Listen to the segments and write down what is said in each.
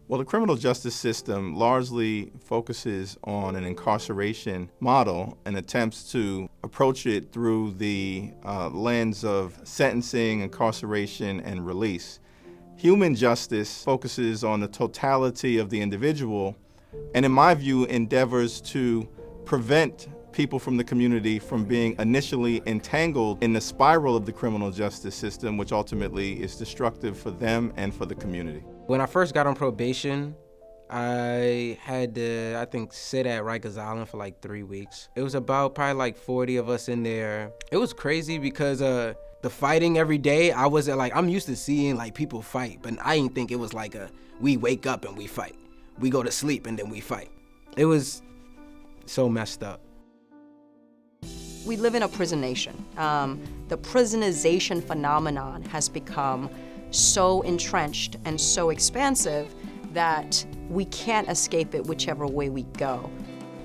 Well, the criminal justice system largely focuses on an incarceration model and attempts to approach it through the lens of sentencing, incarceration, and release. Human justice focuses on the totality of the individual and, in my view, endeavors to prevent people from the community from being initially entangled in the spiral of the criminal justice system, which ultimately is destructive for them and for the community. When I first got on probation, I had to, sit at Rikers Island for like 3 weeks. It was about probably like 40 of us in there. It was crazy because the fighting every day, I'm used to seeing like people fight, but I didn't think it was like we wake up and we fight. We go to sleep and then we fight. It was so messed up. We live in a prison nation. The prisonization phenomenon has become so entrenched and so expansive that we can't escape it whichever way we go.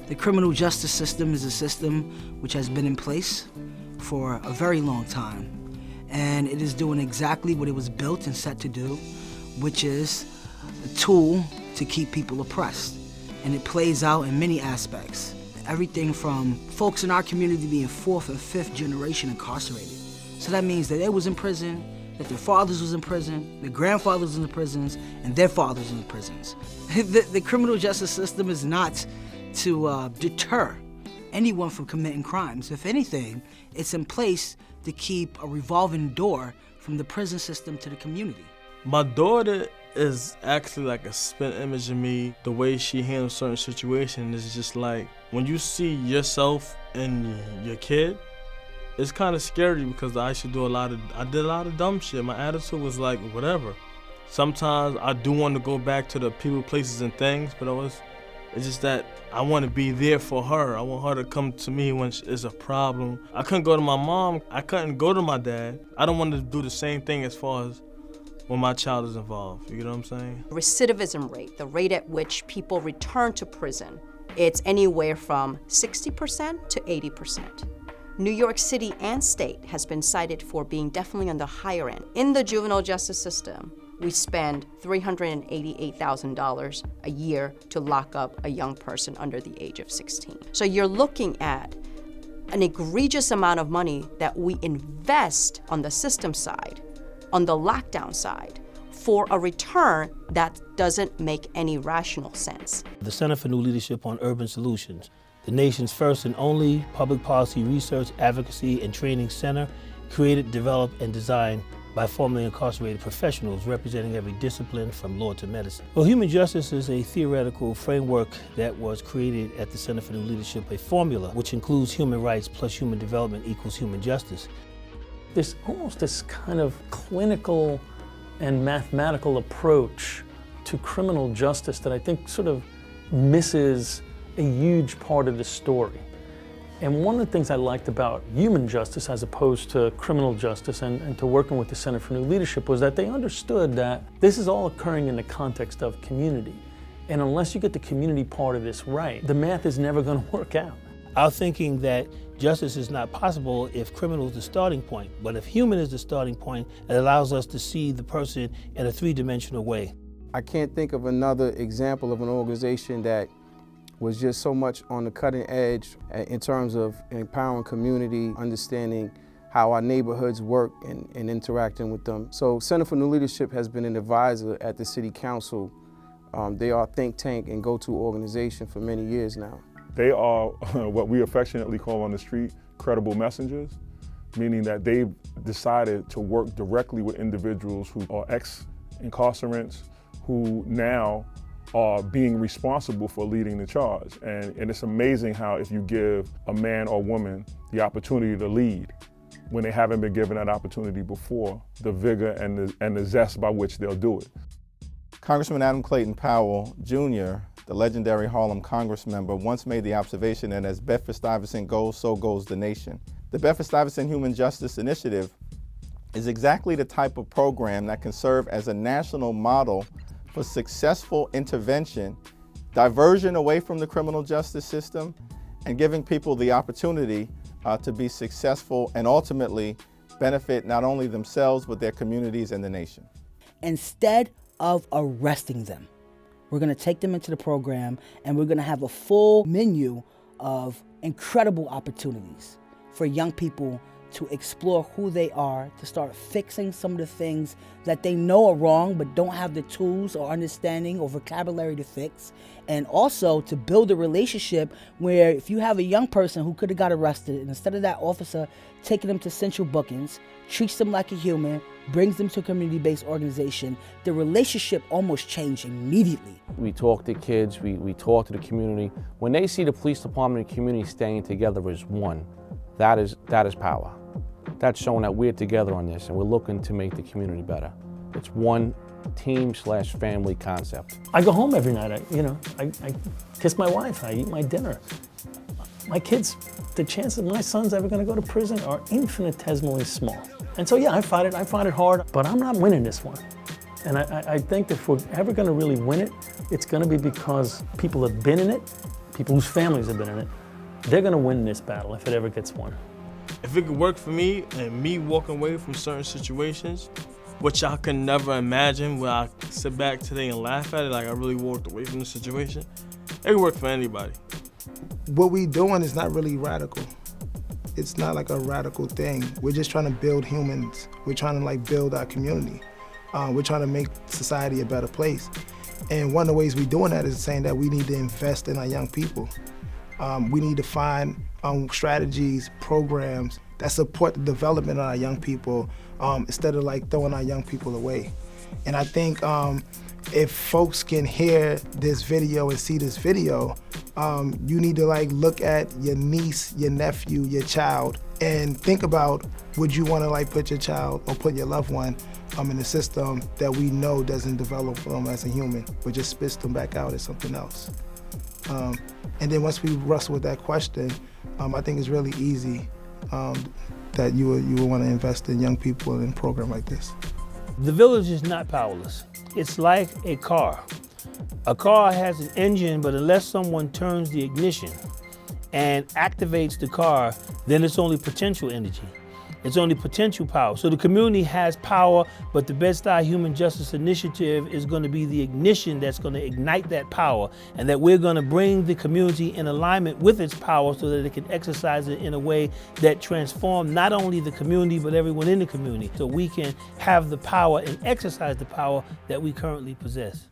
The criminal justice system is a system which has been in place for a very long time, and it is doing exactly what it was built and set to do, which is a tool to keep people oppressed. And it plays out in many aspects. Everything from folks in our community being 4th and 5th generation incarcerated. So that means that they was in prison, that their fathers was in prison, their grandfathers was in the prisons, and their fathers in the prisons. The criminal justice system is not to deter anyone from committing crimes. If anything, it's in place to keep a revolving door from the prison system to the community. My daughter is actually like a spin image of me. The way she handles certain situations is just like, when you see yourself and your kid, it's kind of scary because I did a lot of dumb shit. My attitude was like, whatever. Sometimes I do want to go back to the people, places, and things, but it's just that I want to be there for her. I want her to come to me when it's a problem. I couldn't go to my mom. I couldn't go to my dad. I don't want to do the same thing as far as when my child is involved. You know what I'm saying? Recidivism rate, the rate at which people return to prison, it's anywhere from 60% to 80%. New York City and state has been cited for being definitely on the higher end. In the juvenile justice system, we spend $388,000 a year to lock up a young person under the age of 16. So you're looking at an egregious amount of money that we invest on the system side, on the lockdown side, for a return that doesn't make any rational sense. The Center for New Leadership on Urban Solutions, the nation's first and only public policy research, advocacy, and training center, created, developed, and designed by formerly incarcerated professionals representing every discipline from law to medicine. Well, human justice is a theoretical framework that was created at the Center for New Leadership, a formula which includes human rights plus human development equals human justice. There's almost this kind of clinical and mathematical approach to criminal justice that I think sort of misses a huge part of the story. And one of the things I liked about human justice as opposed to criminal justice and to working with the Center for New Leadership was that they understood that this is all occurring in the context of community. And unless you get the community part of this right, the math is never going to work out. Our thinking that justice is not possible if criminal is the starting point, but if human is the starting point, it allows us to see the person in a three-dimensional way. I can't think of another example of an organization that was just so much on the cutting edge in terms of empowering community, understanding how our neighborhoods work and interacting with them. So Center for New Leadership has been an advisor at the City Council. They are a think tank and go-to organization for many years now. They are what we affectionately call on the street credible messengers, meaning that they've decided to work directly with individuals who are ex-incarcerants who now are being responsible for leading the charge. And it's amazing how if you give a man or woman the opportunity to lead, when they haven't been given that opportunity before, the vigor and the zest by which they'll do it. Congressman Adam Clayton Powell, Jr., the legendary Harlem Congress member, once made the observation that as Bedford-Stuyvesant goes, so goes the nation. The Bedford-Stuyvesant Human Justice Initiative is exactly the type of program that can serve as a national model for successful intervention, diversion away from the criminal justice system, and giving people the opportunity to be successful and ultimately benefit not only themselves, but their communities and the nation. Instead of arresting them, We're gonna take them into the program, and we're gonna have a full menu of incredible opportunities for young people to explore who they are, to start fixing some of the things that they know are wrong but don't have the tools or understanding or vocabulary to fix, and also to build a relationship where if you have a young person who could have got arrested, and instead of that officer taking them to central bookings, treats them like a human, brings them to a community-based organization, the relationship almost changed immediately. We talk to kids, we talk to the community. When they see the police department and community staying together as one, that is power. That's showing that we're together on this and we're looking to make the community better. It's one team/family concept. I go home every night, I kiss my wife, I eat my dinner. My kids, the chances my son's ever gonna go to prison are infinitesimally small. And so yeah, I fight it hard, but I'm not winning this one. And I think if we're ever gonna really win it, it's gonna be because people have been in it, people whose families have been in it. They're gonna win this battle if it ever gets won. If it could work for me and me walking away from certain situations, which I could never imagine, where I sit back today and laugh at it, like I really walked away from the situation, it could work for anybody. What we doing is not really radical. It's not like a radical thing. We're just trying to build humans. We're trying to build our community. We're trying to make society a better place. And one of the ways we're doing that is saying that we need to invest in our young people. We need to find strategies, programs that support the development of our young people instead of throwing our young people away. And I think if folks can hear this video and see this video, you need to look at your niece, your nephew, your child, and think about, would you want to put your child or put your loved one in a system that we know doesn't develop them as a human, but just spits them back out as something else. And then once we wrestle with that question, I think it's really easy that you would want to invest in young people in a program like this. The village is not powerless. It's like a car. A car has an engine, but unless someone turns the ignition and activates the car, then it's only potential energy. It's only potential power. So the community has power, but the Bed-Stuy Human Justice Initiative is going to be the ignition that's going to ignite that power, and that we're going to bring the community in alignment with its power so that it can exercise it in a way that transforms not only the community, but everyone in the community, so we can have the power and exercise the power that we currently possess.